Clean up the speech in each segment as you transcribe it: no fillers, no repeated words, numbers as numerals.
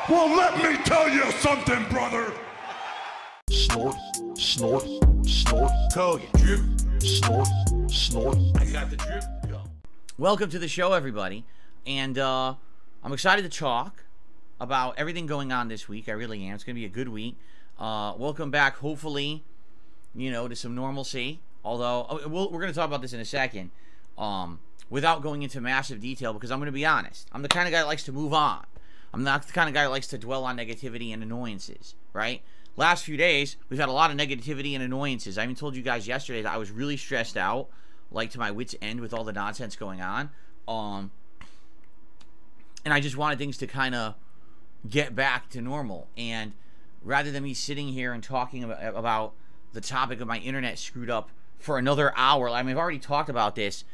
Well, let me tell you something, brother. Snort, snort, snort. Kogan. Drip, snort, snort. I got the drip. Go. Welcome to the show, everybody. And I'm excited to talk about everything going on this week. I really am. It's going to be a good week. Welcome back, hopefully, to some normalcy. Although, we're going to talk about this in a second. Without going into massive detail, because I'm going to be honest. I'm the kind of guy that likes to move on. I'm not the kind of guy that likes to dwell on negativity and annoyances, right? Last few days, we've had a lot of negativity and annoyances. I even told you guys yesterday that I was really stressed out, like to my wit's end with all the nonsense going on. And I just wanted things to kind of get back to normal. And rather than me sitting here and talking about the topic of my internet screwed up for another hour, I mean, I've already talked about this,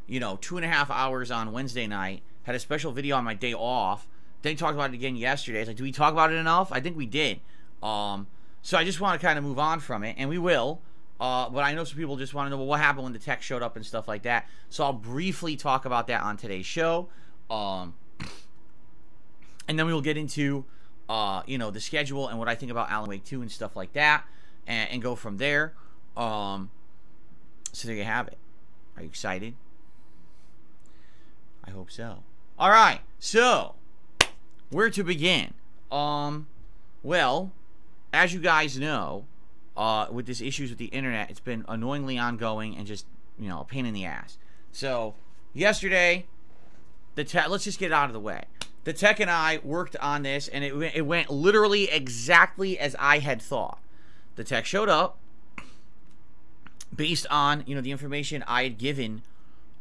2.5 hours on Wednesday night, had a special video on my day off. Then talked about it again yesterday. It's like, do we talk about it enough? I think we did. So I just want to kind of move on from it, and we will. But I know some people just want to know, well, what happened when the tech showed up and stuff like that. So I'll briefly talk about that on today's show. And then we will get into, the schedule and what I think about Alan Wake 2 and stuff like that, and go from there. So there you have it. Are you excited? I hope so. All right. So where to begin? Well, as you guys know, with this issues with the internet, it's been annoyingly ongoing and just, a pain in the ass. So yesterday, let's just get it out of the way. The tech and I worked on this, and it went literally exactly as I had thought. The tech showed up based on, the information I had given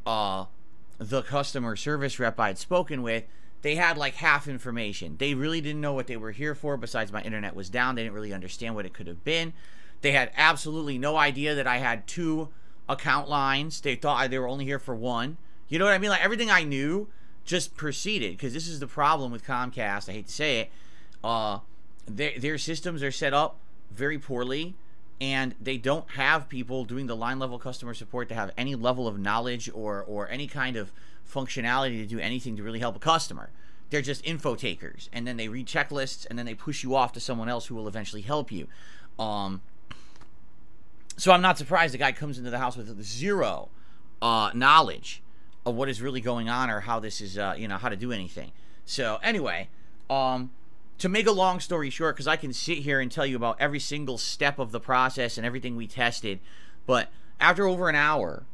the customer service rep I had spoken with. They had like half information. They really didn't know what they were here for, besides my internet was down. They didn't really understand what it could have been. They had absolutely no idea that I had 2 account lines. They thought they were only here for 1. You know what I mean? Like, everything I knew just proceeded, because this is the problem with Comcast. I hate to say it. Their systems are set up very poorly, and they don't have people doing the line level customer support to have any level of knowledge or any kind of functionality to do anything to really help a customer. They're just info takers, and then they read checklists, and then they push you off to someone else who will eventually help you. So I'm not surprised the guy comes into the house with zero knowledge of what is really going on, or how this is, how to do anything. So anyway, to make a long story short, because I can sit here and tell you about every single step of the process and everything we tested, but after over an hour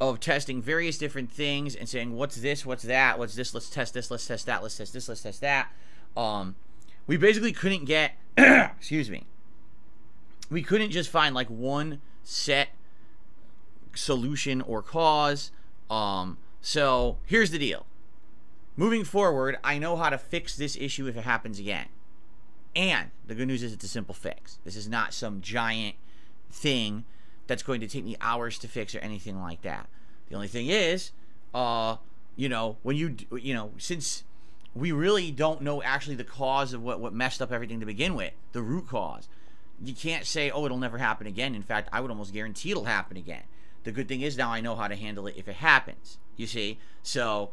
of testing various different things and saying, what's this, what's that, what's this, let's test this, let's test that, let's test this, let's test that, we basically couldn't get, excuse me, we couldn't just find like one set solution or cause. So here's the deal. Moving forward, I know how to fix this issue if it happens again. And the good news is it's a simple fix. This is not some giant thing that's going to take me hours to fix or anything like that. The only thing is, since we really don't know actually the cause of what messed up everything to begin with, the root cause, you can't say, oh, it'll never happen again. In fact, I would almost guarantee it'll happen again. The good thing is now I know how to handle it if it happens, you see? So,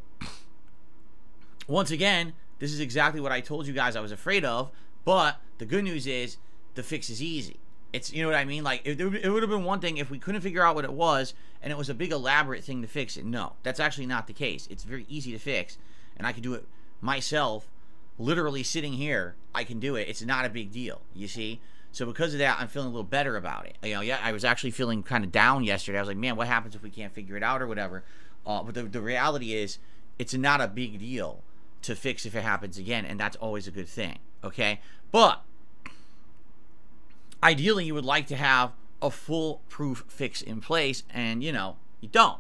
once again, this is exactly what I told you guys I was afraid of, but the good news is the fix is easy. It's, you know what I mean? Like, it would have been one thing if we couldn't figure out what it was, and it was a big elaborate thing to fix it. No, that's actually not the case. It's very easy to fix, and I can do it myself, literally sitting here. I can do it. It's not a big deal, you see? So because of that, I'm feeling a little better about it. Yeah, I was actually feeling kind of down yesterday. I was like, man, what happens if we can't figure it out or whatever? But the reality is, it's not a big deal to fix if it happens again, and that's always a good thing, okay? But ideally, you would like to have a foolproof fix in place, and, you don't.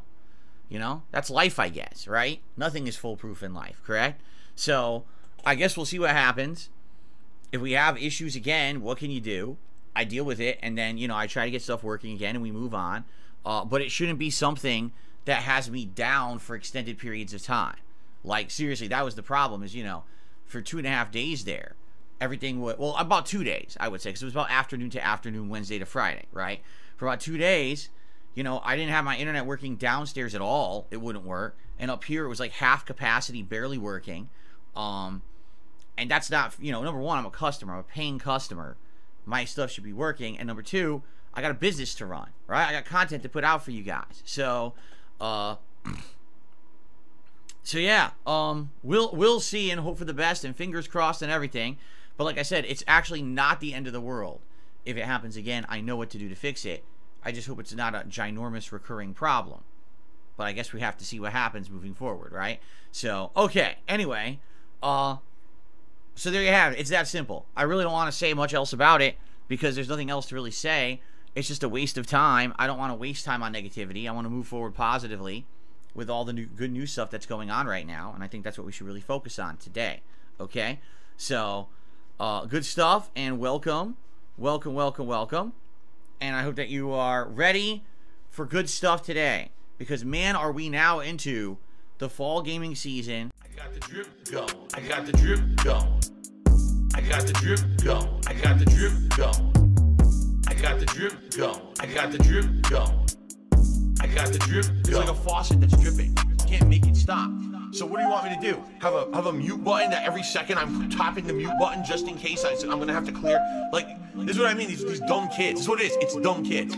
That's life, I guess, right? Nothing is foolproof in life, correct? So I guess we'll see what happens. If we have issues again, what can you do? I deal with it, and then, I try to get stuff working again, and we move on. But it shouldn't be something that has me down for extended periods of time. Like, seriously, that was the problem, is, for 2.5 days there, everything was, well, about 2 days, I would say, because it was about afternoon to afternoon, Wednesday to Friday, right? For about 2 days, I didn't have my internet working downstairs at all. It wouldn't work. And up here, it was like half capacity, barely working. And that's not, you know, number one, I'm a customer. I'm a paying customer. My stuff should be working. And number two, I got a business to run, right? I got content to put out for you guys. So, so yeah, we'll see and hope for the best and fingers crossed and everything. But like I said, it's actually not the end of the world. If it happens again, I know what to do to fix it. I just hope it's not a ginormous recurring problem. But I guess we have to see what happens moving forward, right? So, okay. Anyway, so there you have it. It's that simple. I really don't want to say much else about it because there's nothing else to really say. It's just a waste of time. I don't want to waste time on negativity. I want to move forward positively with all the good news stuff that's going on right now. And I think that's what we should really focus on today. Okay? So, good stuff and welcome. Welcome, welcome, welcome. And I hope that you are ready for good stuff today. Because, man, are we now into the fall gaming season. I got the drip going. I got the drip going. I got the drip going. I got the drip going. I got the drip going. I got the drip going. I got the drip going. It's like a faucet that's dripping. You can't make it stop. So what do you want me to do? Have a mute button that every second I'm tapping the mute button just in case I'm gonna have to clear? Like, this is what I mean. These dumb kids. This is what it is. It's dumb kids.